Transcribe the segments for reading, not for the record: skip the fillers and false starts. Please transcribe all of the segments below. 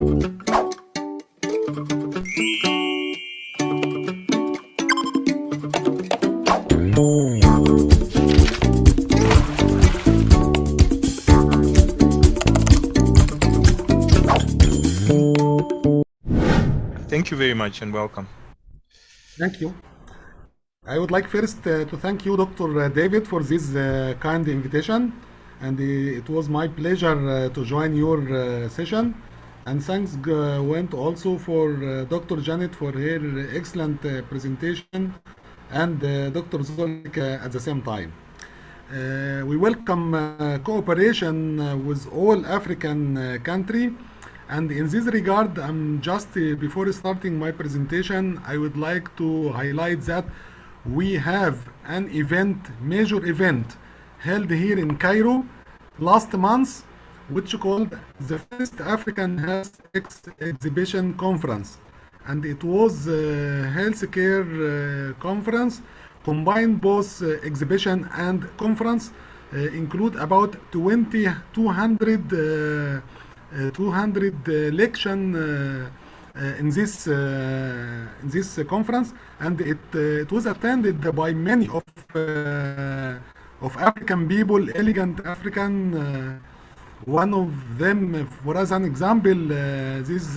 Thank you very much and welcome. Thank you. I would like first to thank you, Dr. David, for this kind invitation. And it was my pleasure to join your session. And thanks went also for Dr. Janet for her excellent presentation and Dr. Zoleka at the same time. We welcome cooperation with all African countries. And in this regard, just before starting my presentation, I would like to highlight that we have an event, major event, held here in Cairo last month, which called the First African Health Exhibition Conference. And it was a healthcare conference, combined both exhibition and conference, include about 200 lection in this conference, and it was attended by many of African people, elegant African. One of them, for as an example, this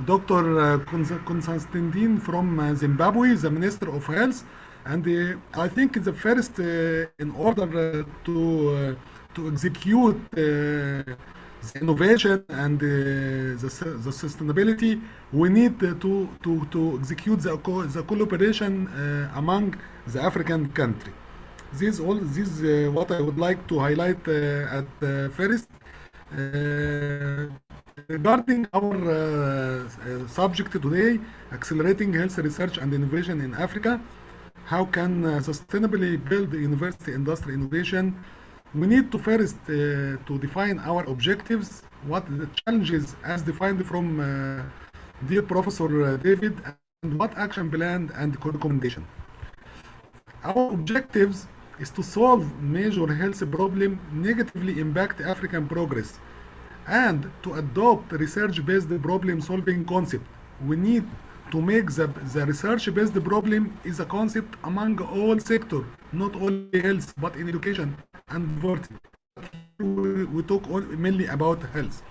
Dr. Constantine from Zimbabwe, the Minister of Health, and I think the first in order to execute the innovation and the sustainability, we need to execute the collaboration among the African country. This is what I would like to highlight at first. Regarding our subject today, accelerating health research and innovation in Africa, how can sustainably build university industry innovation? We need to first to define our objectives, what the challenges as defined from dear Professor David, and what action plan and recommendation. Our objectives is to solve major health problem negatively impact African progress, and to adopt research-based problem-solving concept. We need to make the research-based problem is a concept among all sectors, not only health, but in education and poverty. We talk mainly about health.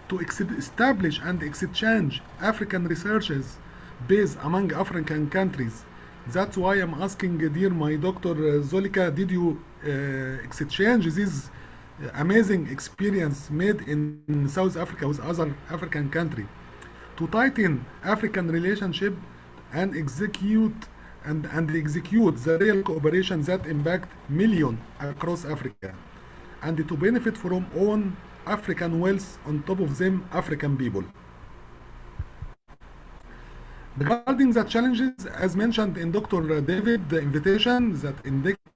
To establish and exchange African researches based among African countries. That's why I'm asking, dear my Dr. Zoleka, did you exchange this amazing experience made in South Africa with other African countries? To tighten African relationship and execute the real cooperation that impact millions across Africa, and to benefit from own African wealth, on top of them African people. Regarding the challenges, as mentioned in Dr. David, the invitation that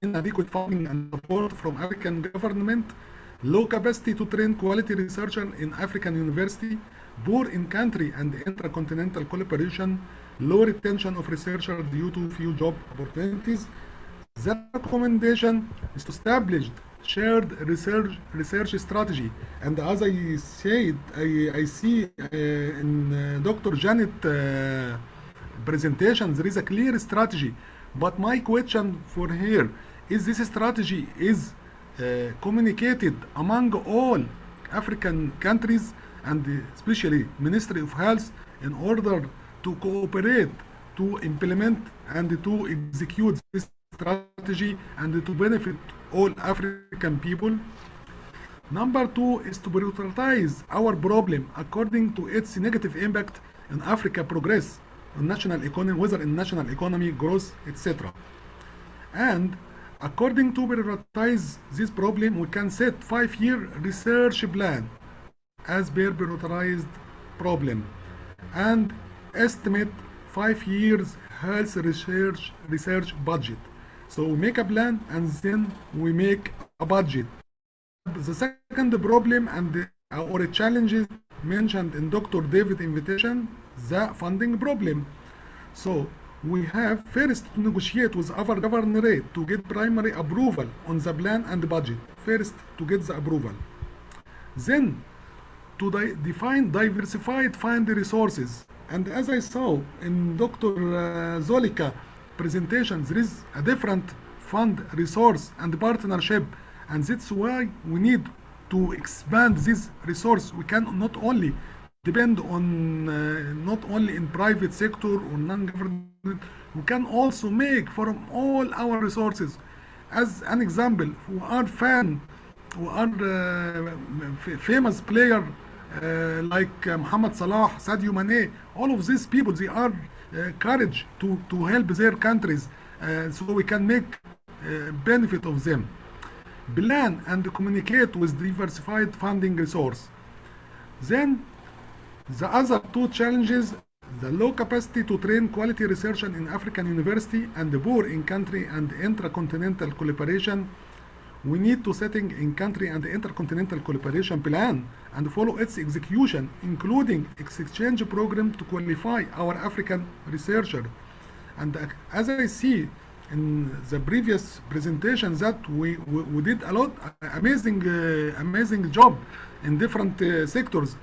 inadequate funding and support from African government, low capacity to train quality researchers in African university, poor in-country and intercontinental collaboration, low retention of researchers due to few job opportunities. The recommendation is to establish shared research strategy. And as I said, I see in Dr. Janet presentation, there is a clear strategy. But my question for here is, this strategy is communicated among all African countries, and especially Ministry of Health, in order to cooperate, to implement and to execute this strategy and to benefit all African people. Number two is to prioritize our problem according to its negative impact on Africa progress, on national economy, whether in national economy, growth, etc. And according to prioritize this problem, we can set 5-year research plan as per prioritized problem, and estimate 5 years health research budget. So we make a plan and then we make a budget. The second problem and our challenges mentioned in Dr. David invitation, the funding problem. So we have first to negotiate with our governorate to get primary approval on the plan and budget. First to get the approval. Then to define diversified fund resources. And as I saw in Dr. Zoleka presentation, there is a different fund resource and partnership, and that's why we need to expand this resource. We can not only depend on not only in private sector or non-government, we can also make from all our resources. As an example, who are famous player like Muhammad Salah, Sadio Mane, all of these people, they are courage to help their countries, so we can make benefit of them. Plan and communicate with diversified funding resource. Then the other two challenges, the low capacity to train quality research in African university and the poor in-country and intra-continental collaboration. We need to setting in-country and intercontinental collaboration plan and follow its execution, including exchange program to qualify our African researcher. And as I see in the previous presentation, that we did a lot amazing job in different sectors.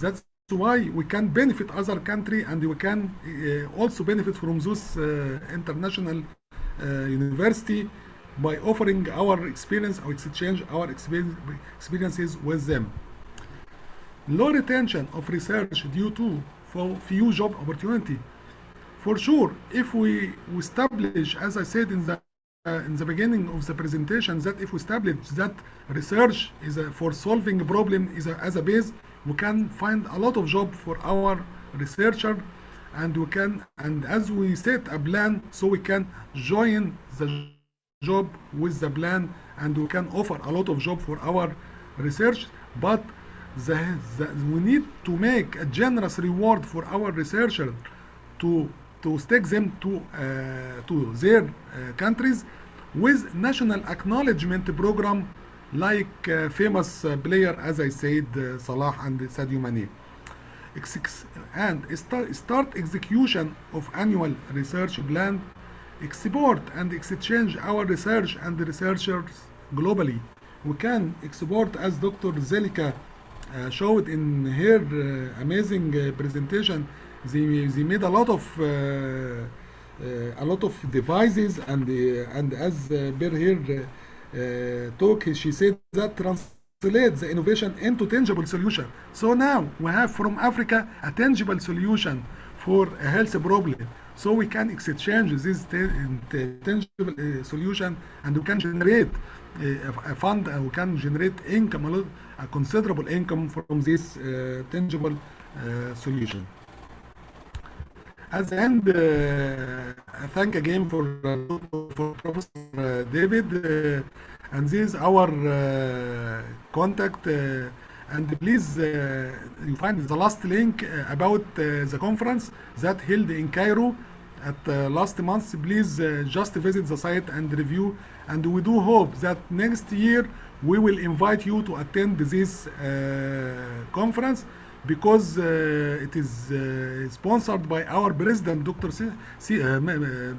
That's why we can benefit other country, and we can also benefit from those international university by offering our experience or exchange our experiences with them. Low retention of research due to few job opportunity. For sure, if we establish, as I said in the beginning of the presentation, that if we establish that research is for solving a problem as a base, we can find a lot of job for our researcher, and we can, and as we set a plan, so we can join the job with the plan, and we can offer a lot of job for our research. But we need to make a generous reward for our researcher to take them to their countries with national acknowledgement program, like famous player, as I said, Salah and Sadio Mane. And start execution of annual research plan. Export and exchange our research and the researchers globally. We can export, as Dr. Zoleka showed in her amazing presentation. They made a lot of devices, and as per her talk, she said that translate the innovation into tangible solution. So now we have from Africa a tangible solution for a health problem. So we can exchange this tangible solution, and we can generate a fund, and we can generate income, a considerable income from this tangible solution. As the end, I thank again for Professor David, and this is our contact. And please, you find the last link about the conference that held in Cairo at last month. Please just visit the site and review. And we do hope that next year we will invite you to attend this conference, because it is sponsored by our president, Dr.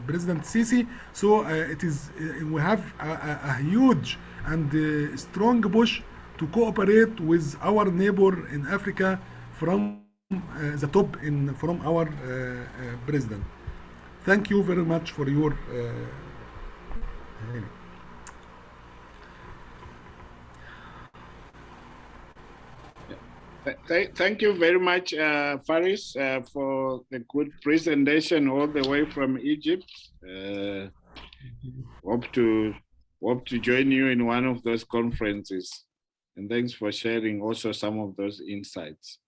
President Sisi. So it is we have a huge and strong push to cooperate with our neighbor in Africa from the top from our president. Thank you very much for your Thank you very much, Faris, for the good presentation all the way from Egypt. Hope to join you in one of those conferences. And thanks for sharing also some of those insights.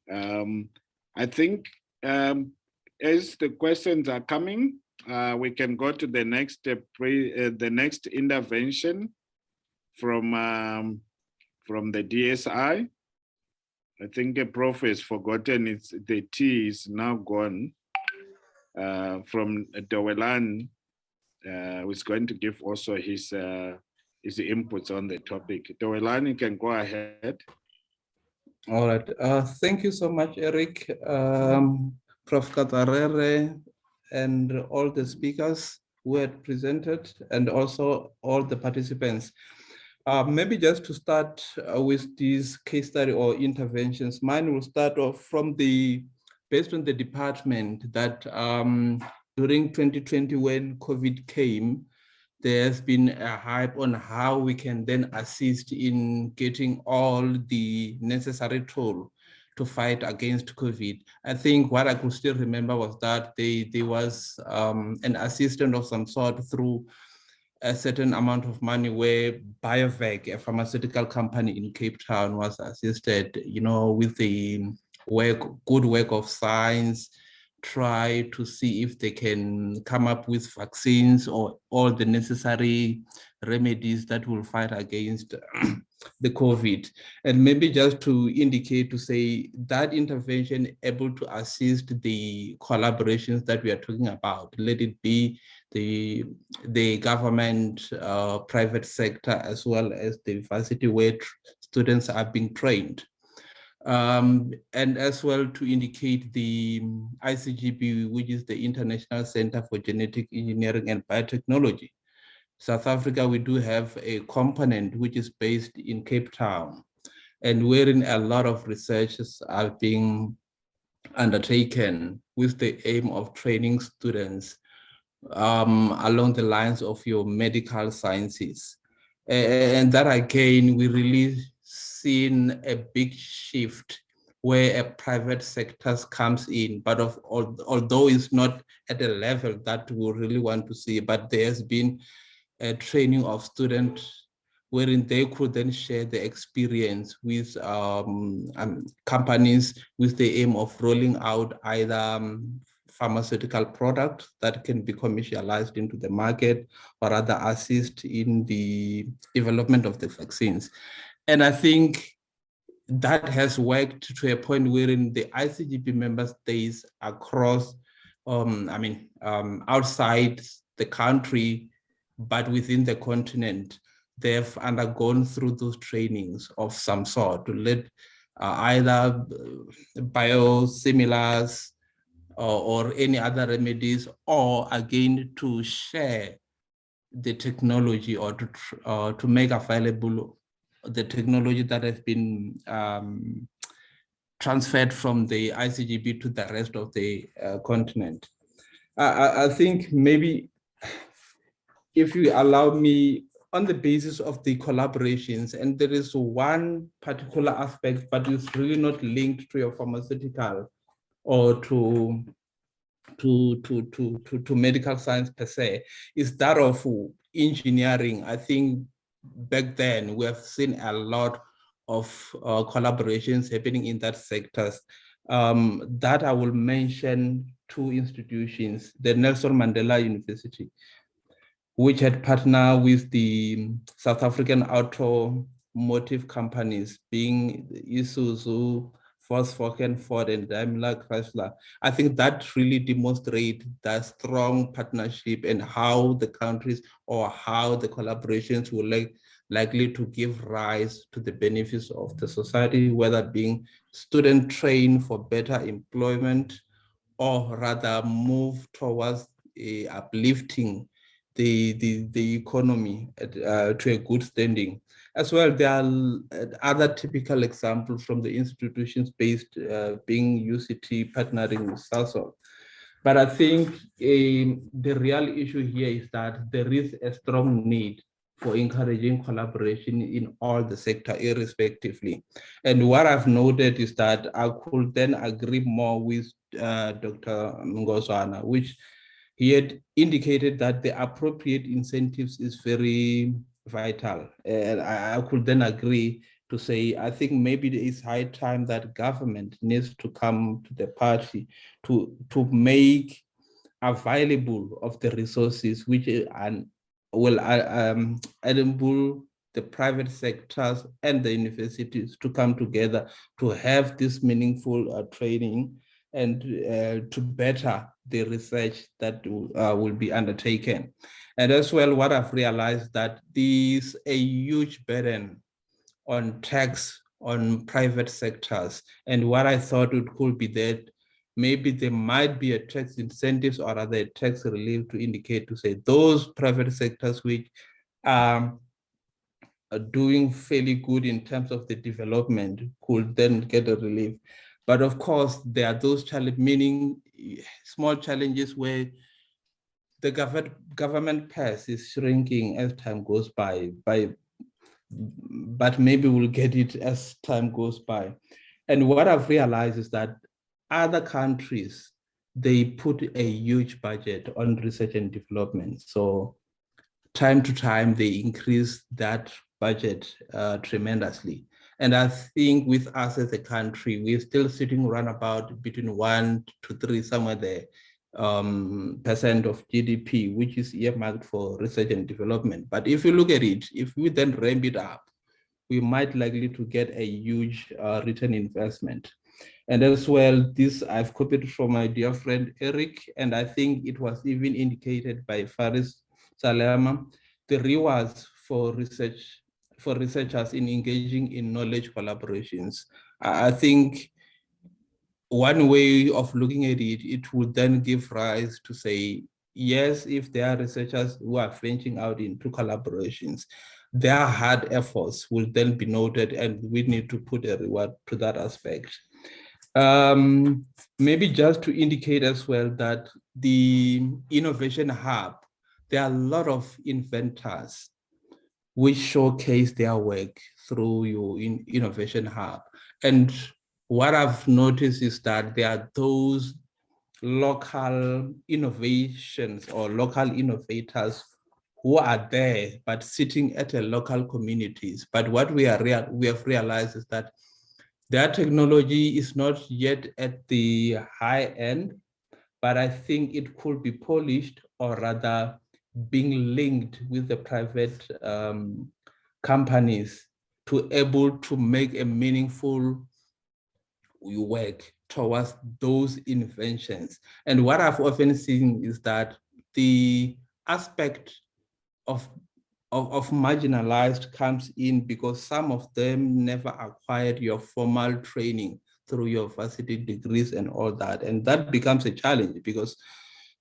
I think as the questions are coming, we can go to the next intervention from the DSI. I think a prof has forgotten the T is now gone. From Dowelani, who's going to give also his inputs on the topic. Dowelani, can go ahead. All right. Thank you so much, Eric, Prof. Katarere, and all the speakers who had presented, and also all the participants. Maybe just to start with this case study or interventions, mine will start off from based on the department that during 2020 when COVID came, there's been a hype on how we can then assist in getting all the necessary tool to fight against COVID. I think what I could still remember was that there was an assistant of some sort through a certain amount of money where BioVac, a pharmaceutical company in Cape Town, was assisted, with the good work of science, try to see if they can come up with vaccines or all the necessary remedies that will fight against the COVID. And maybe just to indicate, to say that intervention able to assist the collaborations that we are talking about, let it be the government, private sector, as well as the university where students are being trained. And as well to indicate the ICGP, which is the International Center for Genetic Engineering and Biotechnology. South Africa, we do have a component which is based in Cape Town, and wherein a lot of researches are being undertaken with the aim of training students along the lines of your medical sciences. And that again, we really seen a big shift where a private sector comes in, but although it's not at a level that we really want to see, but there's been a training of students wherein they could then share the experience with companies with the aim of rolling out either pharmaceutical product that can be commercialized into the market, or rather assist in the development of the vaccines. And I think that has worked to a point wherein the ICGP member states across, outside the country, but within the continent, they've undergone through those trainings of some sort to let either biosimilars or any other remedies, or again to share the technology or to make available the technology that has been transferred from the ICGP to the rest of the continent. I think maybe if you allow me, on the basis of the collaborations, and there is one particular aspect, but it's really not linked to your pharmaceutical or to medical science per se, is that of engineering. I think back then we have seen a lot of collaborations happening in that sectors. That I will mention two institutions, the Nelson Mandela University, which had partnered with the South African automotive companies, being Isuzu, Volkswagen, Ford, and Daimler Chrysler. I think that really demonstrates that strong partnership and how the countries or how the collaborations will likely to give rise to the benefits of the society, whether being student trained for better employment, or rather move towards uplifting the economy to a good standing. As well, there are other typical examples from the institutions based, being UCT partnering with SASO. But I think the real issue here is that there is a strong need for encouraging collaboration in all the sector irrespectively. And what I've noted is that I could then agree more with Dr. Ngoswana, which he had indicated that the appropriate incentives is very vital. And I could then agree to say, I think maybe it is high time that government needs to come to the party to make available of the resources which will enable the private sectors and the universities to come together to have this meaningful training and to better the research that will be undertaken. And as well, what I've realized that there's a huge burden on tax on private sectors. And what I thought it could be that maybe there might be a tax incentives or other tax relief to indicate to say those private sectors which are doing fairly good in terms of the development could then get a relief. But of course, there are those challenges, meaning small challenges where the government purse is shrinking as time goes by, but maybe we'll get it as time goes by. And what I've realized is that other countries, they put a huge budget on research and development. So time to time, they increase that budget tremendously. And I think with us as a country, we're still sitting around about between 1 to 3, somewhere there, percent of GDP, which is earmarked for research and development. But if you look at it, if we then ramp it up, we might likely to get a huge return investment. And as well, this I've copied from my dear friend Eric, and I think it was even indicated by Faris, Salama, the rewards for researchers in engaging in knowledge collaborations. I think one way of looking at it, it would then give rise to say, yes, if there are researchers who are venturing out into collaborations, their hard efforts will then be noted, and we need to put a reward to that aspect. Maybe just to indicate as well that the Innovation Hub, there are a lot of inventors which showcase their work through your Innovation Hub. And what I've noticed is that there are those local innovations or local innovators who are there, but sitting at a local communities. But what we have realized is that their technology is not yet at the high end, but I think it could be polished, or rather being linked with the private companies to able to make a meaningful work towards those inventions. And what I've often seen is that the aspect of marginalized comes in because some of them never acquired your formal training through your varsity degrees and all that. And that becomes a challenge because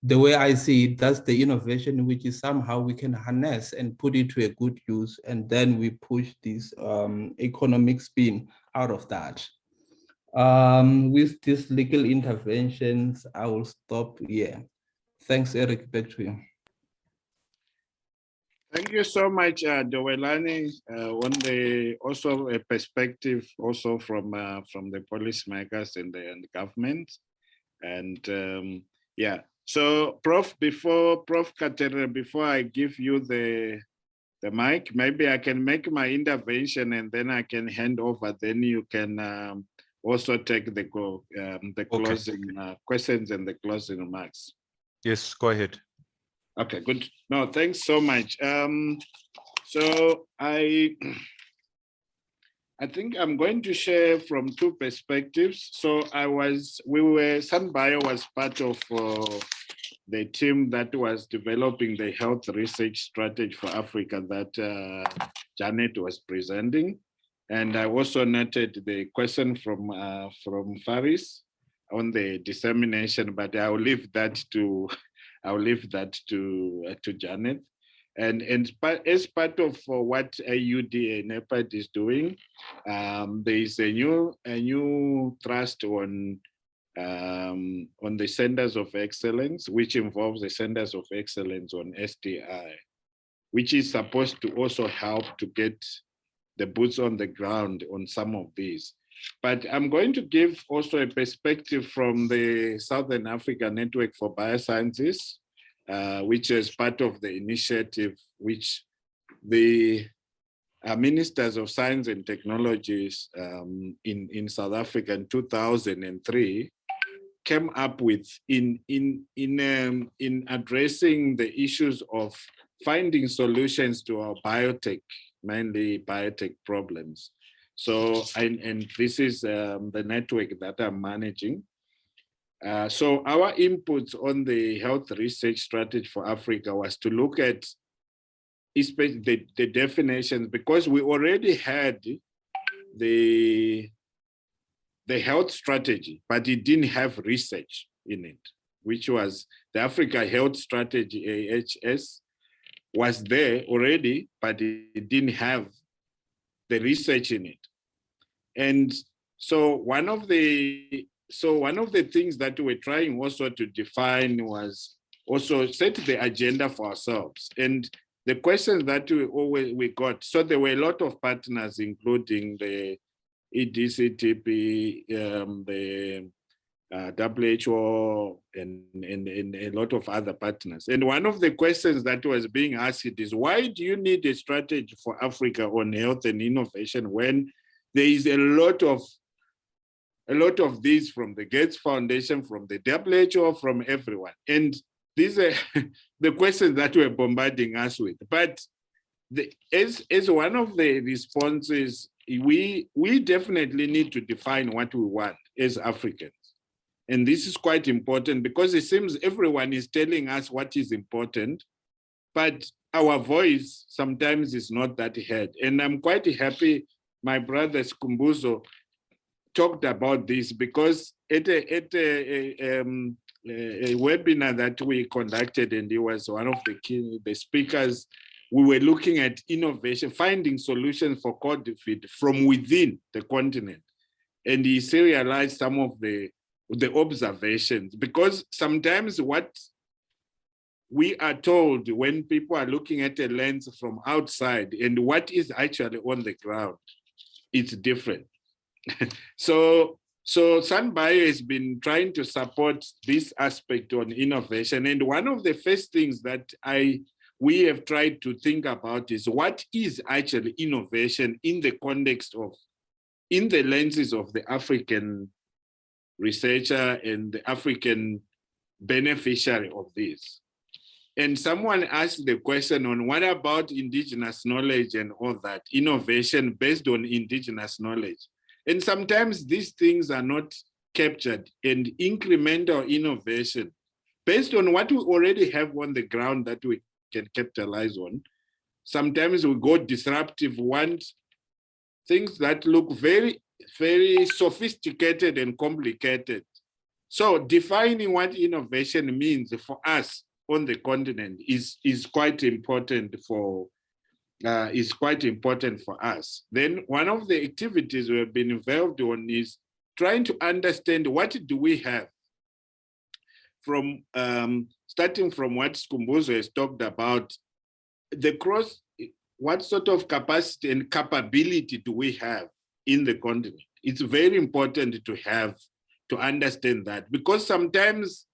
the way I see it, that's the innovation which is somehow we can harness and put it to a good use. And then we push this economic spin out of that. With these legal interventions, I will stop here. Thanks, Eric, back to you. Thank you so much, Dowelani, on the also a perspective also from the policymakers and the government. And yeah, so Prof, before I give you the mic, maybe I can make my intervention and then I can hand over, then you can also take the closing questions and the closing remarks. Yes, go ahead. Okay, good. No, thanks so much. So I think I'm going to share from two perspectives. So SunBio was part of the team that was developing the health research strategy for Africa that Janet was presenting. And I also noted the question from Faris on the dissemination, but I'll leave that to Janet. And as part of what AUD and NEPAD is doing, there is a new thrust on the centers of excellence, which involves the centers of excellence on STI, which is supposed to also help to get the boots on the ground on some of these. But I'm going to give also a perspective from the Southern Africa Network for Biosciences, which is part of the initiative which the ministers of science and technologies in South Africa in 2003 came up with in addressing the issues of finding solutions to our mainly biotech problems. So, and this is the network that I'm managing. So our inputs on the health research strategy for Africa was to look at the definitions, because we already had the health strategy, but it didn't have research in it, which was the Africa Health Strategy, AHS, was there already, but it didn't have research in it. And so one of the things that we're trying also to define was also set the agenda for ourselves. And the questions that we got, so there were a lot of partners, including the EDCTP, the WHO, and a lot of other partners. And one of the questions that was being asked is, why do you need a strategy for Africa on health and innovation when there is a lot of these from the Gates Foundation, from the WHO, from everyone? And these are the questions that were bombarding us with. But as one of the responses, we definitely need to define what we want as Africans. And this is quite important because it seems everyone is telling us what is important, but our voice sometimes is not that heard. And I'm quite happy my brother Skumbuzo talked about this, because at a webinar that we conducted, and he was one of the speakers, we were looking at innovation, finding solutions for COVID from within the continent. And he serialized some of the observations, because sometimes what we are told when people are looking at a lens from outside and what is actually on the ground, it's different. So SunBio has been trying to support this aspect on innovation. And one of the first things that we have tried to think about is, what is actually innovation in the context of, in the lenses of the African researcher and the African beneficiary of this. And someone asked the question on, what about indigenous knowledge and all that, innovation based on indigenous knowledge? And sometimes these things are not captured, and incremental innovation based on what we already have on the ground that we can capitalize on. Sometimes we go disruptive, want things that look very, very sophisticated and complicated. So defining what innovation means for us on the continent is quite important for us. Then one of the activities we have been involved on is trying to understand, what do we have from starting from what Skumbuzo has talked about, what sort of capacity and capability do we have in the continent? It's very important to understand that, because sometimes,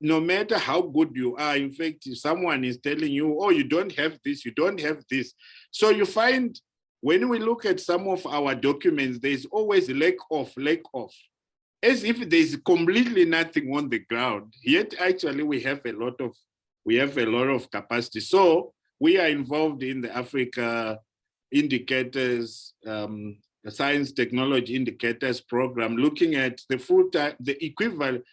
no matter how good you are, in fact, if someone is telling you, oh, you don't have this, you don't have this. So you find when we look at some of our documents, there's always lack of, as if there's completely nothing on the ground. Yet actually we have a lot of capacity. So we are involved in the Africa indicators, the science technology indicators program, looking at the equivalent,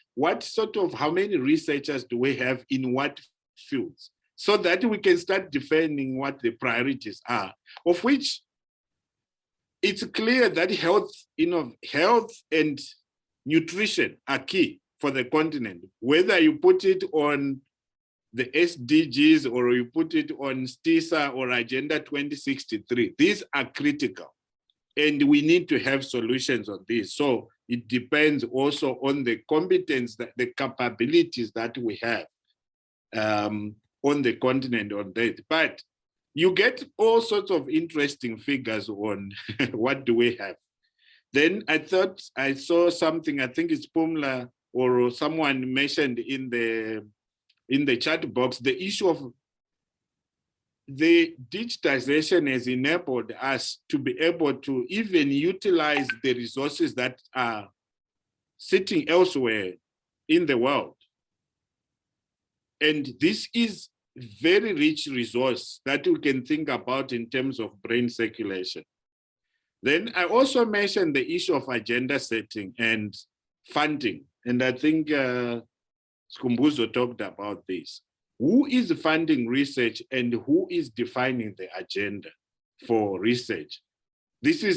how many researchers do we have in what fields, so that we can start defining what the priorities are, of which it's clear that health and nutrition are key for the continent, whether you put it on the SDGs or you put it on STISA or Agenda 2063. These are critical. And we need to have solutions on this. So it depends also on the competence, the capabilities that we have on the continent on that. But you get all sorts of interesting figures on what do we have. Then I thought I saw something, I think it's Pumla or someone mentioned in the chat box, the issue of the digitization has enabled us to be able to even utilize the resources that are sitting elsewhere in the world. And this is very rich resource that we can think about in terms of brain circulation. Then I also mentioned the issue of agenda setting and funding. And I think Skumbuzo talked about this. Who is funding research and who is defining the agenda for research?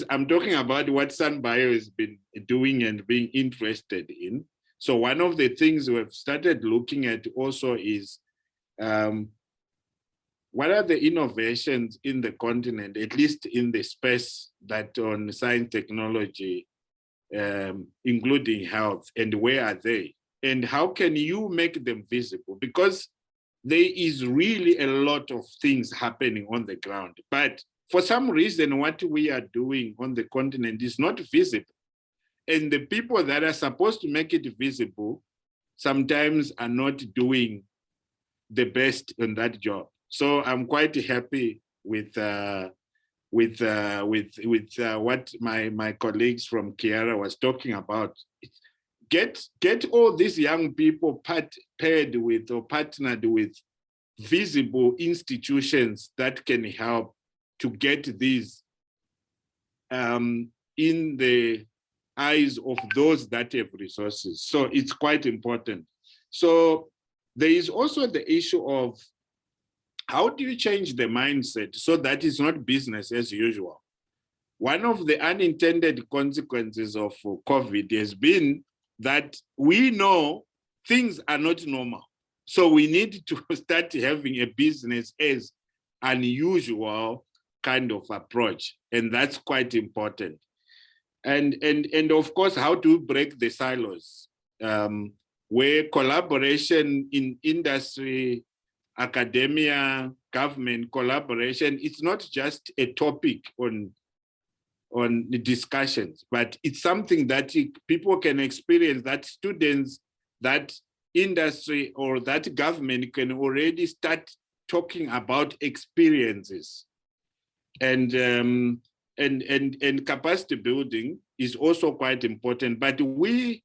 I'm talking about what SunBio has been doing and being interested in. So one of the things we've started looking at also is what are the innovations in the continent, at least in the space that on science technology, including health, and where are they? And how can you make them visible? Because there is really a lot of things happening on the ground, but for some reason, what we are doing on the continent is not visible. And the people that are supposed to make it visible sometimes are not doing the best in that job. So I'm quite happy with what my colleagues from Kiara was talking about. Get all these young people paired with or partnered with visible institutions that can help to get these in the eyes of those that have resources. So it's quite important. So there is also the issue of how do you change the mindset so that it's not business as usual? One of the unintended consequences of COVID has been that we know things are not normal. So we need to start having a business as unusual kind of approach. And that's quite important. And of course, how to break the silos, where collaboration in industry, academia, government collaboration, it's not just a topic on the discussions, but it's something that people can experience, that students, that industry, or that government can already start talking about experiences. And capacity building is also quite important, but we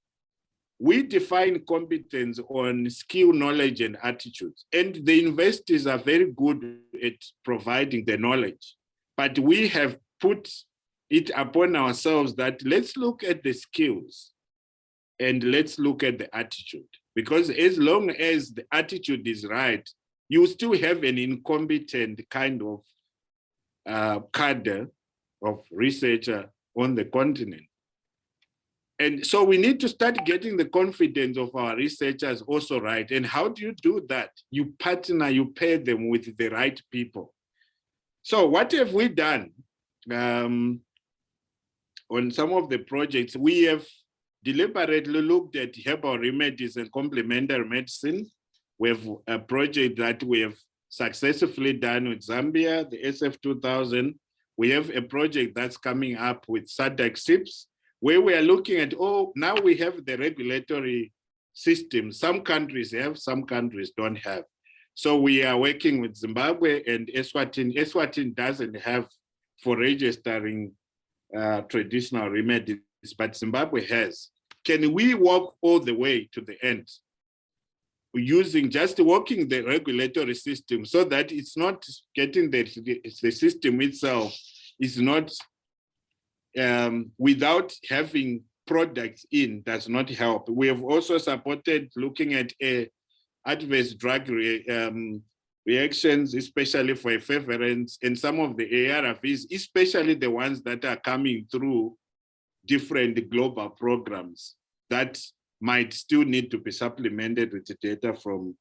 define competence on skill, knowledge, and attitudes. And the universities are very good at providing the knowledge, but we have put it upon ourselves that let's look at the skills and let's look at the attitude. Because as long as the attitude is right, you still have an incompetent kind of cadre of researcher on the continent. And so we need to start getting the confidence of our researchers also right. And how do you do that? You partner, you pair them with the right people. So what have we done? On some of the projects, we have deliberately looked at herbal remedies and complementary medicine. We have a project that we have successfully done with Zambia, the SF2000. We have a project that's coming up with SADC SIPS, where we are looking at, now we have the regulatory system. Some countries have, some countries don't have. So we are working with Zimbabwe and Eswatini. Eswatini doesn't have for registering traditional remedies, but Zimbabwe has. Can we walk all the way to the end using just working the regulatory system so that it's not getting the system itself is not without having products in does not help. We have also supported looking at adverse drug reactions, especially for efavirenz and some of the ARVs, especially the ones that are coming through different global programs that might still need to be supplemented with the data from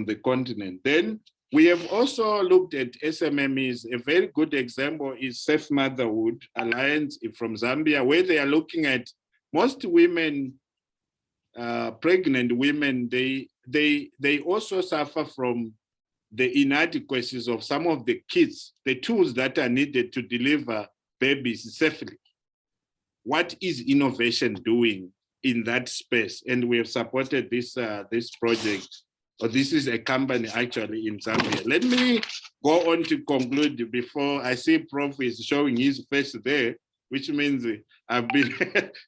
the continent. Then we have also looked at SMMEs. A very good example is Safe Motherhood Alliance from Zambia, where they are looking at most women, pregnant women, they also suffer from the inadequacies of some of the kits, the tools that are needed to deliver babies safely. What is innovation doing in that space? And we have supported this project, or this is a company actually in Zambia. Let me go on to conclude before I see Prof is showing his face there, which means I've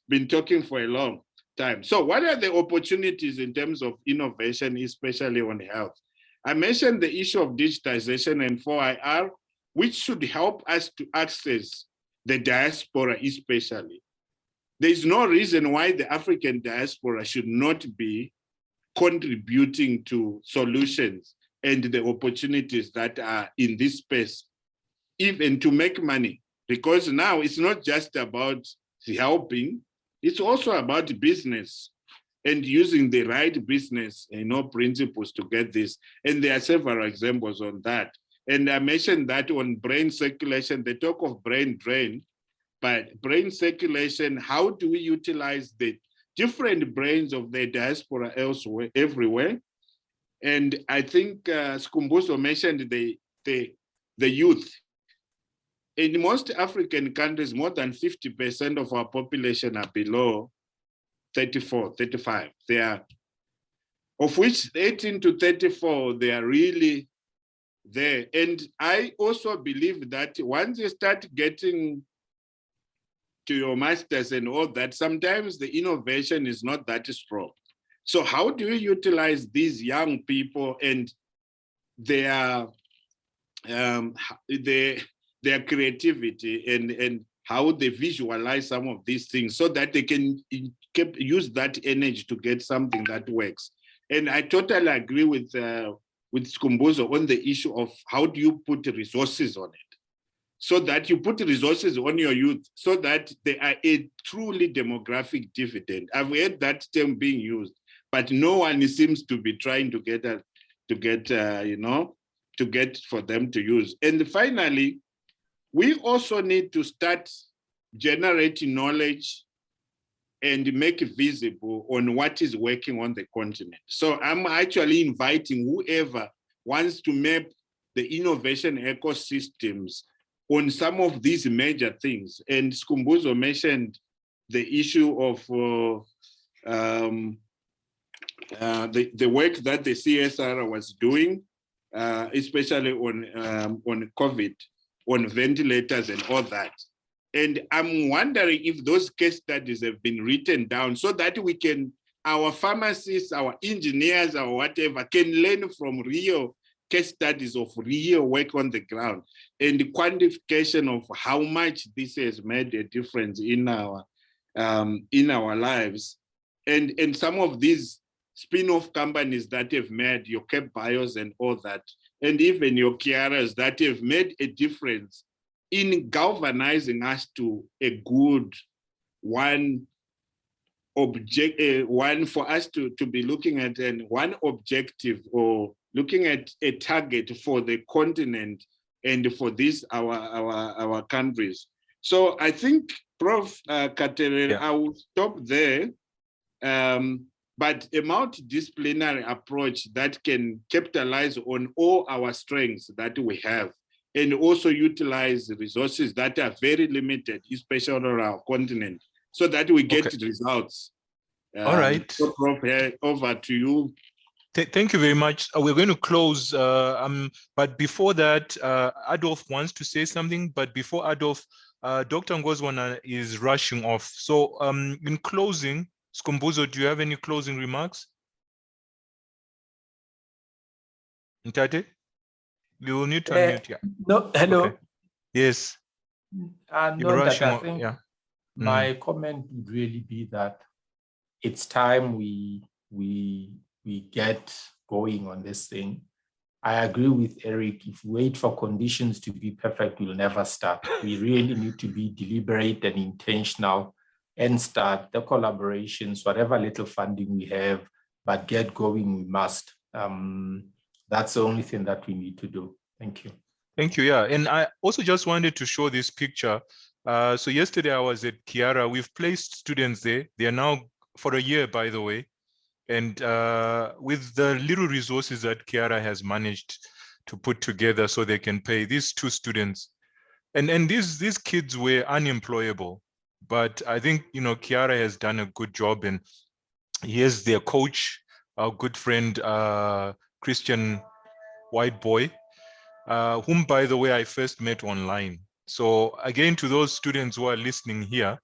been talking for a long time. So what are the opportunities in terms of innovation, especially on health? I mentioned the issue of digitization and 4IR, which should help us to access the diaspora especially. There's no reason why the African diaspora should not be contributing to solutions and the opportunities that are in this space, even to make money. Because now it's not just about helping, it's also about business. and using the right business, principles to get this. And there are several examples on that. And I mentioned that on brain circulation, they talk of brain drain, but brain circulation, how do we utilize the different brains of the diaspora elsewhere, everywhere? And I think Skhumbuzo mentioned the youth. In most African countries, more than 50% of our population are below 34, 35. They are, of which 18 to 34, they are really there. And I also believe that once you start getting to your masters and all that, sometimes the innovation is not that strong. So how do you utilize these young people and their creativity and how they visualize some of these things so that they can use that energy to get something that works? And I totally agree with Skhumbuzo on the issue of how do you put resources on it, so that you put resources on your youth so that they are a truly demographic dividend. I've heard that term being used, but no one seems to be trying to get for them to use. And finally, we also need to start generating knowledge and make it visible on what is working on the continent. So I'm actually inviting whoever wants to map the innovation ecosystems on some of these major things. And Skhumbuzo mentioned the issue of the work that the CSR was doing, especially on COVID, on ventilators and all that. And I'm wondering if those case studies have been written down so that we can, our pharmacists, our engineers, or whatever, can learn from real case studies of real work on the ground and the quantification of how much this has made a difference in our lives. And some of these spin-off companies that have made your Cape Bios and all that, and even your Kiaras that have made a difference in galvanizing us to a good one for us to be looking at, and one objective or looking at a target for the continent and for this our countries. So I think, Prof. Katerere, I will stop there. But a multidisciplinary approach that can capitalize on all our strengths that we have and also utilize resources that are very limited, especially on our continent, so that we get results. All right. So, Prof, over to you. Thank you very much. We're going to close, but before that, Adolf wants to say something. But before Adolf, Dr. Ngozwana is rushing off. So in closing, Skhumbuzo, do you have any closing remarks? Ntate? You will need to unmute, yeah. No, hello. Okay. Yes. No, that I think my comment would really be that it's time we get going on this thing. I agree with Eric. If we wait for conditions to be perfect, we'll never start. We really need to be deliberate and intentional and start the collaborations, whatever little funding we have, but get going, we must. That's the only thing that we need to do. Thank you. Thank you, yeah. And I also just wanted to show this picture. So yesterday I was at Kiara. We've placed students there. They are now for a year, by the way. And with the little resources that Kiara has managed to put together so they can pay these 2 students. And these kids were unemployable. But I think, Kiara has done a good job, and here's their coach, our good friend, Christian White Boy, whom, by the way, I first met online. So again, to those students who are listening here,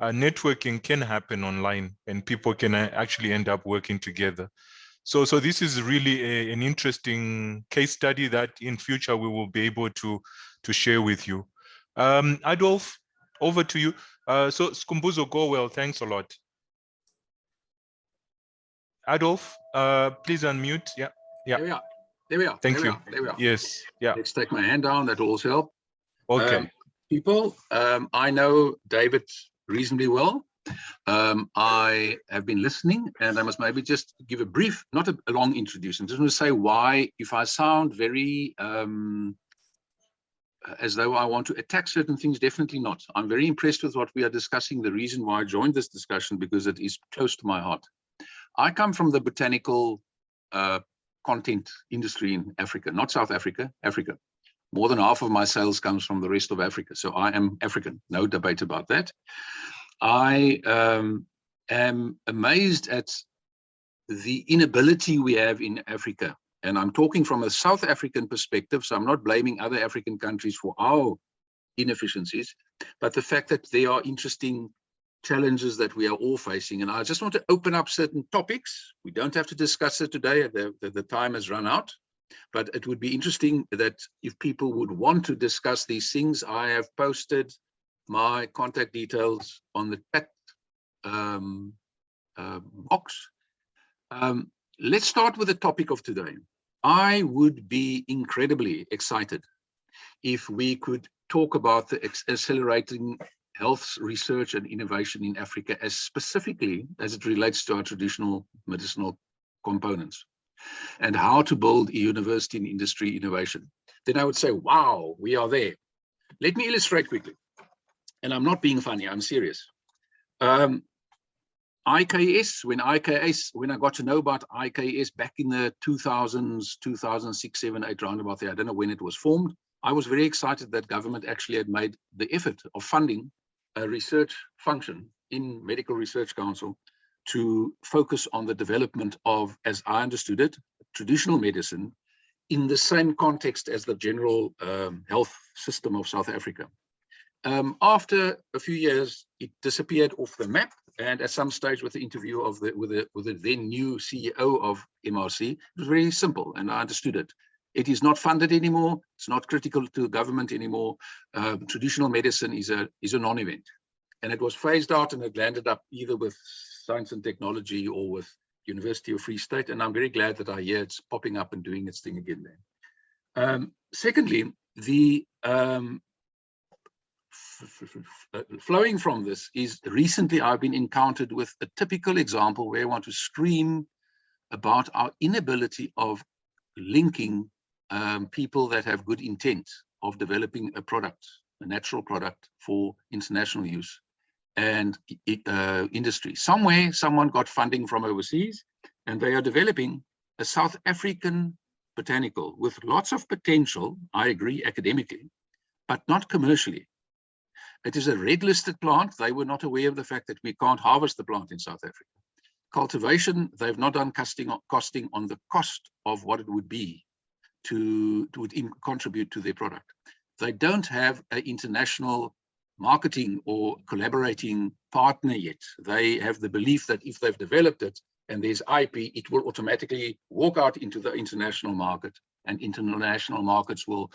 networking can happen online and people can actually end up working together. So this is really an interesting case study that in future we will be able to share with you. Adolf, over to you. So Skhumbuzo, go well. Thanks a lot. Adolf, please unmute. Yeah. There we are. Thank you. There we are. Yes. Yeah. Let's take my hand down. That will also help. Okay. People, I know David reasonably well. I have been listening, and I must maybe just give a brief, not a long introduction. Just want to say why, if I sound very as though I want to attack certain things, definitely not. I'm very impressed with what we are discussing. The reason why I joined this discussion, because it is close to my heart. I come from the botanical content industry in Africa, not South Africa, Africa. More than half of my sales comes from the rest of Africa. So I am African, no debate about that. I am amazed at the inability we have in Africa. And I'm talking from a South African perspective, so I'm not blaming other African countries for our inefficiencies, but the fact that there are interesting challenges that we are all facing. And I just want to open up certain topics. We don't have to discuss it today, the time has run out, but it would be interesting that if people would want to discuss these things, I have posted my contact details on the chat box. Let's start with the topic of today. I would be incredibly excited if we could talk about the accelerating health research and innovation in Africa, as specifically as it relates to our traditional medicinal components and how to build a university in industry innovation. Then I would say, wow, we are there. Let me illustrate quickly. And I'm not being funny, I'm serious. IKS, when I got to know about IKS back in the 2000s, 2006, 7, 8, roundabout there, I don't know when it was formed, I was very excited that government actually had made the effort of funding a research function in Medical Research Council to focus on the development of, as I understood it, traditional medicine in the same context as the general health system of South Africa. After a few years, it disappeared off the map. And at some stage with the interview of with the then new CEO of MRC, it was very simple, and I understood it. It is not funded anymore. It's not critical to government anymore. Traditional medicine is a non-event, and it was phased out, and it landed up either with Science and Technology or with University of Free State. And I'm very glad that I hear it's popping up and doing its thing again there. Secondly, the flowing from this is recently I've been encountered with a typical example where I want to scream about our inability of linking people that have good intent of developing a product, a natural product for international use and industry. Somewhere, someone got funding from overseas, and they are developing a South African botanical with lots of potential, I agree, academically, but not commercially. It is a red-listed plant. They were not aware of the fact that we can't harvest the plant in South Africa. Cultivation, they've not done costing on the cost of what it would be to contribute to their product. They don't have an international marketing or collaborating partner yet. They have the belief that if they've developed it and there's IP, it will automatically walk out into the international market, and international markets will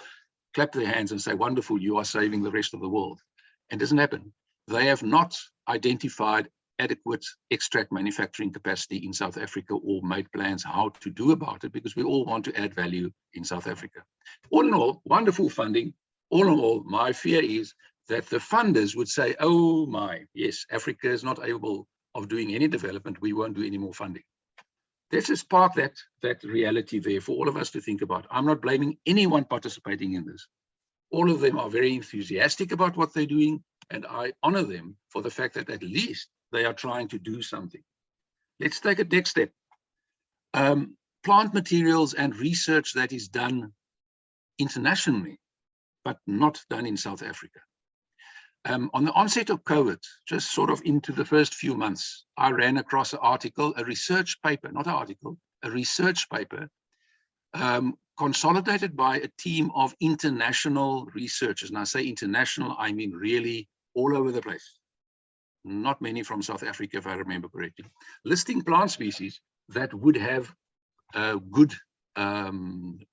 clap their hands and say, wonderful, you are saving the rest of the world. And it doesn't happen. They have not identified adequate extract manufacturing capacity in South Africa or made plans how to do about it, because we all want to add value in South Africa. All in all, wonderful funding. All in all, my fear is that the funders would say, oh my, yes, Africa is not able of doing any development. We won't do any more funding. Let's just park that reality there for all of us to think about. I'm not blaming anyone participating in this. All of them are very enthusiastic about what they're doing, and I honor them for the fact that at least they are trying to do something. Let's take a next step. Plant materials and research that is done internationally, but not done in South Africa. On the onset of COVID, just sort of into the first few months, I ran across an article, a research paper, not an article, a research paper, consolidated by a team of international researchers. And I say international, I mean really all over the place. Not many from South Africa, if I remember correctly. Listing plant species that would have a good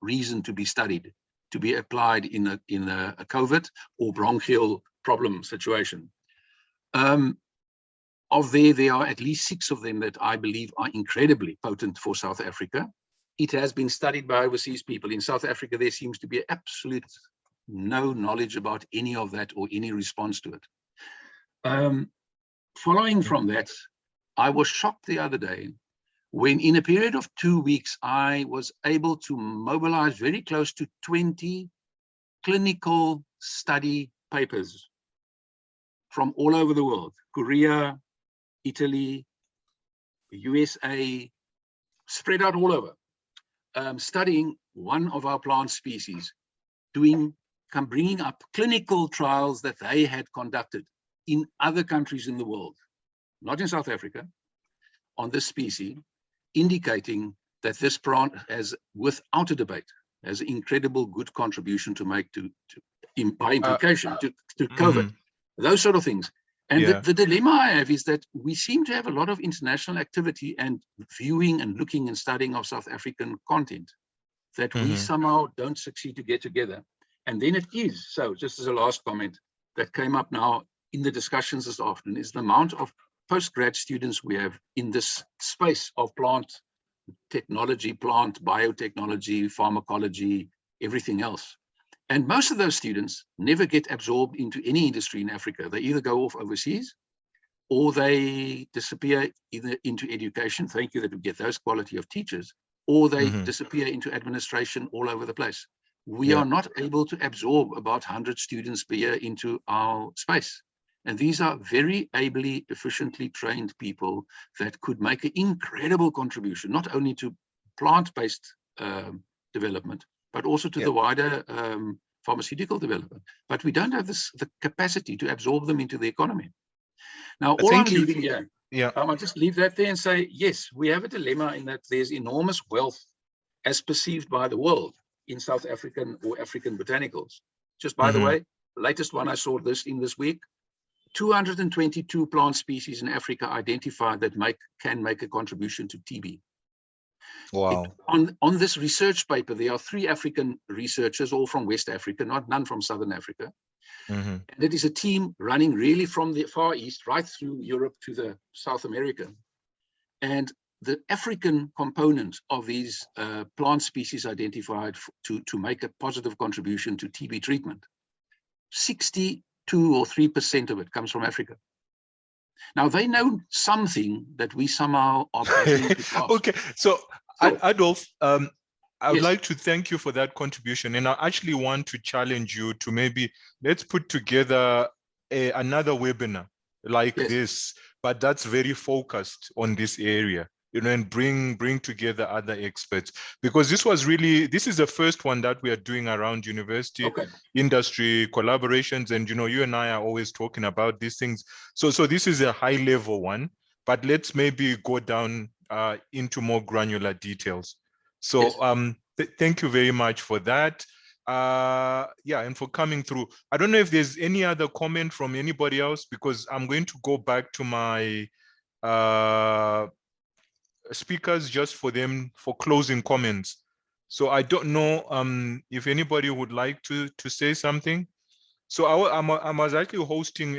reason to be studied, to be applied in a COVID or bronchial problem situation. Of there are at least 6 of them that I believe are incredibly potent for South Africa. It has been studied by overseas people. In South Africa, there seems to be absolute no knowledge about any of that or any response to it. following from that, I was shocked the other day when in a period of 2 weeks, I was able to mobilize very close to 20 clinical study papers from all over the world, Korea, Italy, USA, spread out all over, studying one of our plant species, bringing up clinical trials that they had conducted in other countries in the world, not in South Africa, on this species, indicating that this plant has, without a debate, has an incredible good contribution to make by implication to COVID, those sort of things. And the dilemma I have is that we seem to have a lot of international activity and viewing and looking and studying of South African content that we somehow don't succeed to get together. And then it is, so just as a last comment that came up now in the discussions this afternoon, is the amount of postgrad students we have in this space of plant technology, plant biotechnology, pharmacology, everything else. And most of those students never get absorbed into any industry in Africa. They either go off overseas or they disappear either into education. Thank you that we get those quality of teachers, or they disappear into administration all over the place. We are not able to absorb about 100 students per year into our space. And these are very ably, efficiently trained people that could make an incredible contribution, not only to plant-based development, but also to the wider pharmaceutical development. But we don't have the capacity to absorb them into the economy. Now, all I'm leaving here, I might just leave that there and say, yes, we have a dilemma in that there's enormous wealth as perceived by the world in South African or African botanicals. Just by the way, the latest one I saw this week, 222 plant species in Africa identified that can make a contribution to TB. Wow. On this research paper, there are 3 African researchers, all from West Africa, none from Southern Africa. And it is a team running really from the Far East right through Europe to the South America. And the African component of these plant species identified to make a positive contribution to TB treatment, 62 or 3% of it comes from Africa. Now they know something that we somehow are beginning to grasp. Okay, so Adolf, I would like to thank you for that contribution, and I actually want to challenge you to maybe let's put together another webinar like this, but that's very focused on this area, you know, and bring together other experts, because this is the first one that we are doing around university industry collaborations, and you know, you and I are always talking about these things. So this is a high level one, but let's maybe go down into more granular details. So thank you very much for that. And for coming through. I don't know if there's any other comment from anybody else, because I'm going to go back to my speakers just for closing comments. So I don't know if anybody would like to say something. So I was actually hosting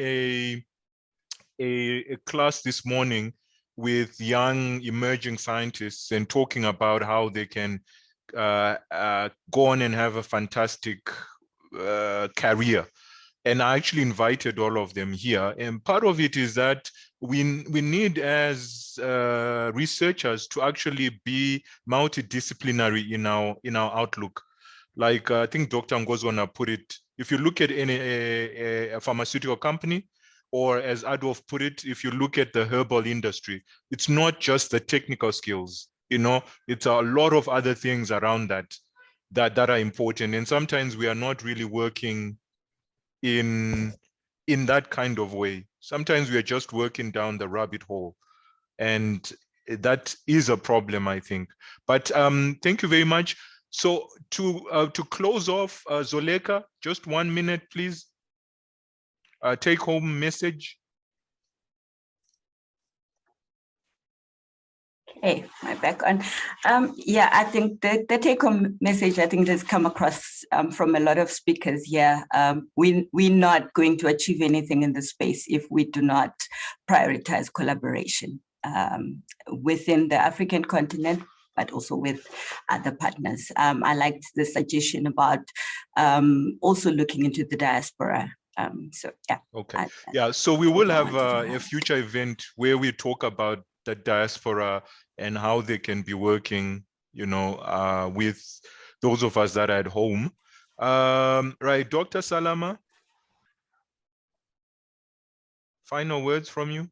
a class this morning with young emerging scientists and talking about how they can go on and have a fantastic career. And I actually invited all of them here. And part of it is that we need, as researchers, to actually be multidisciplinary in our outlook. Like I think Dr. Ngozwana put it, if you look at a pharmaceutical company, or as Adolf put it, if you look at the herbal industry, it's not just the technical skills, you know, it's a lot of other things around that are important. And sometimes we are not really working in that kind of way. Sometimes we are just working down the rabbit hole, and that is a problem, I think. But thank you very much. So to close off, Zoleka, just 1 minute, please. Take home message. Okay, my back on. I think the take home message, I think, has come across from a lot of speakers here. We're not going to achieve anything in this space if we do not prioritize collaboration within the African continent, but also with other partners. I liked the suggestion about also looking into the diaspora So yeah. Okay. Yeah. So we will have a future event where we talk about the diaspora and how they can be working, you know, with those of us that are at home. Right, Dr. Salama. Final words from you.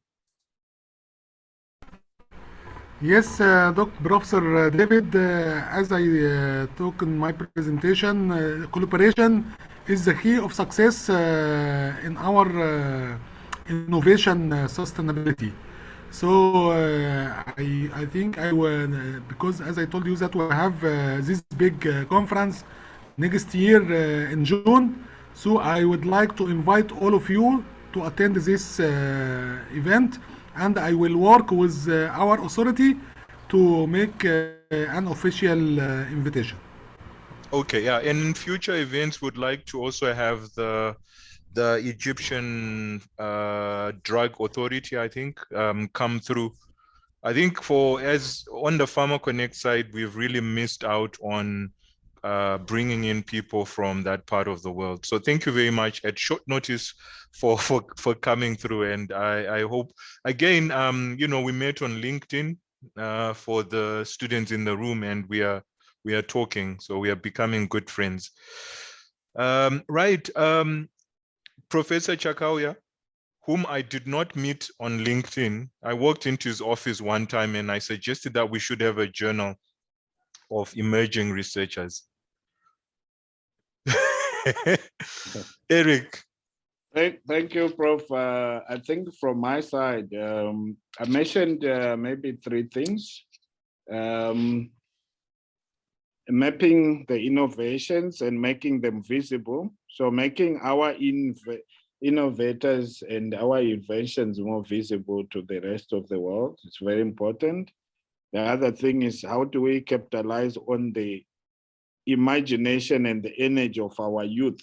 Yes, Professor David, as I talk in my presentation, collaboration is the key of success in our innovation sustainability. So I think I will, because as I told you that we have this big conference next year in June, so I would like to invite all of you to attend this event, and I will work with our authority to make an official invitation. Okay, yeah, and in future events would like to also have the Egyptian drug authority, I think, come through. I think as on the Pharma Connect side, we've really missed out on bringing in people from that part of the world. So thank you very much at short notice for coming through. And I hope, again, you know, we met on LinkedIn for the students in the room, and we are talking, so we are becoming good friends. Right, Professor Chakauya, whom I did not meet on LinkedIn, I walked into his office one time and I suggested that we should have a journal of emerging researchers. Eric. Thank you, Prof. I think from my side, I mentioned maybe 3 things. Mapping the innovations and making them visible. So making our innovators and our inventions more visible to the rest of the world. It's very important. The other thing is, how do we capitalize on the imagination and the energy of our youth,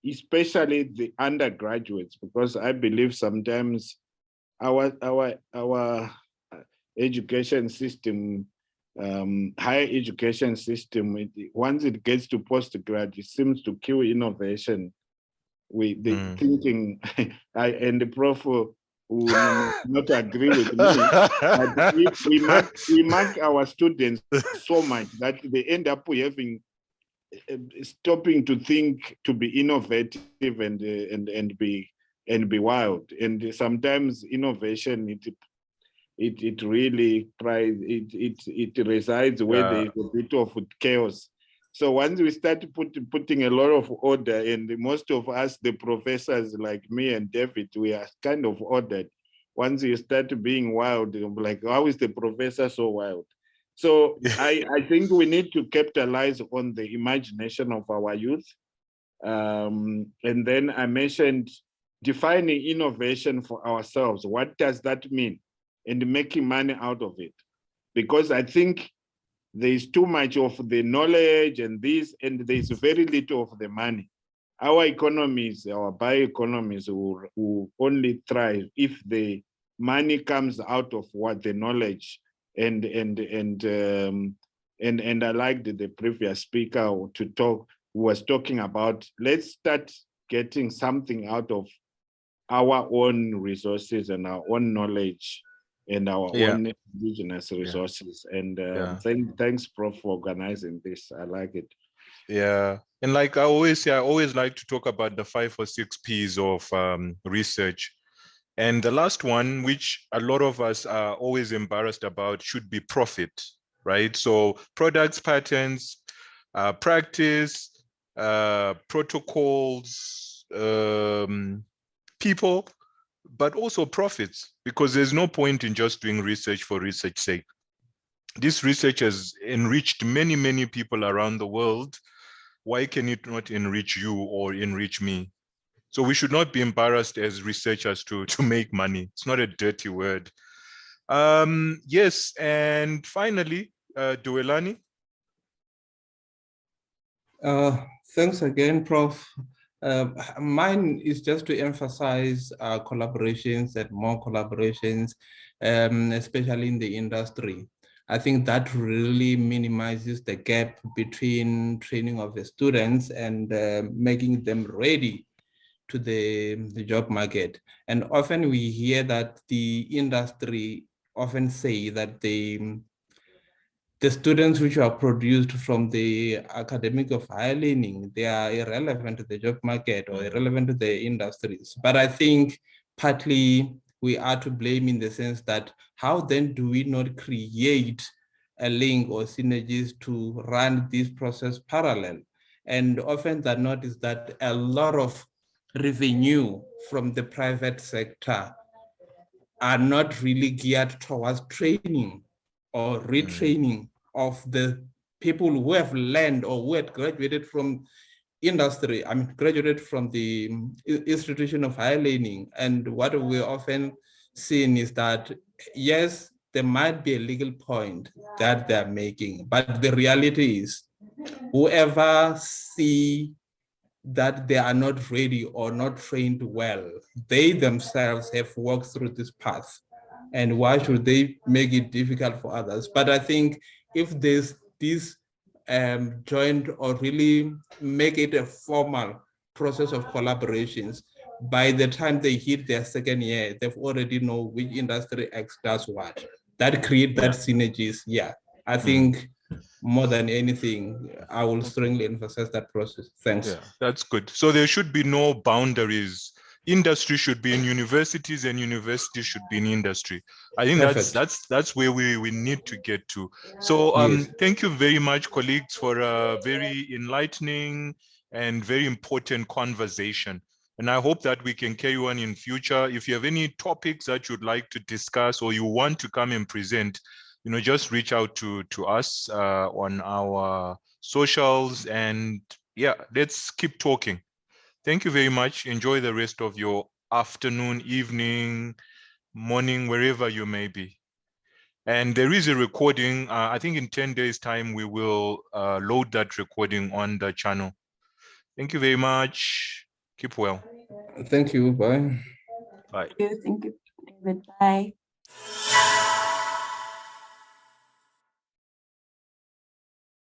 especially the undergraduates, because I believe sometimes our education system, higher education system, once it gets to postgrad, it seems to kill innovation. Thinking, and the prof will not agree with me, but we mark our students so much that they end up having stopping to think, to be innovative and be wild. And sometimes innovation, it really it resides where there is a bit of chaos. So once we start putting a lot of order, and most of us, the professors like me and David, we are kind of ordered. Once you start being wild, you're like, how is the professor so wild? So I think we need to capitalize on the imagination of our youth. And then I mentioned defining innovation for ourselves. What does that mean? And making money out of it. Because I think there's too much of the knowledge and there's very little of the money. Our economies, our bioeconomies will only thrive if the money comes out of what the knowledge and I liked the previous speaker who was talking about, let's start getting something out of our own resources and our own knowledge and our own indigenous resources. And thanks, Prof, for organizing this. I like it. Yeah, and like I always say, I always like to talk about the 5 or 6 P's of research. And the last one, which a lot of us are always embarrassed about, should be profit, right? So products, patents, practice, protocols, people, but also profits, because there's no point in just doing research for research's sake. This research has enriched many, many people around the world. Why can it not enrich you or enrich me? So we should not be embarrassed as researchers to make money. It's not a dirty word. Yes, and finally, Dowelani. Thanks again, Prof. Mine is just to emphasize collaborations and more collaborations, especially in the industry. I think that really minimizes the gap between training of the students and making them ready to the job market. And often we hear that the industry often say that the students which are produced from the academic of higher learning, they are irrelevant to the job market or irrelevant to the industries. But I think partly we are to blame in the sense that how then do we not create a link or synergies to run this process parallel? And often that not is that a lot of revenue from the private sector are not really geared towards training or retraining of the people who have learned or who had graduated from industry, graduated from the institution of higher learning. And what we often seen is that, yes, there might be a legal point that they're making, but the reality is whoever see that they are not ready or not trained well, they themselves have walked through this path. And why should they make it difficult for others? But I think if there's this joint or really make it a formal process of collaborations, by the time they hit their second year, they've already know which industry X does what. That create that synergies. Yeah, I think more than anything, I will strongly emphasize that process. Thanks. Yeah, that's good. So there should be no boundaries. Industry should be in universities and universities should be in industry. I think that's where we need to get to. So thank you very much, colleagues, for a very enlightening and very important conversation. And I hope that we can carry on in future. If you have any topics that you'd like to discuss or you want to come and present, just reach out to us on our socials, and yeah, let's keep talking. Thank you very much. Enjoy the rest of your afternoon, evening, morning, wherever you may be. And there is a recording. I think in 10 days time, we will load that recording on the channel. Thank you very much. Keep well. Thank you. Bye. Bye. Thank you, David. Bye.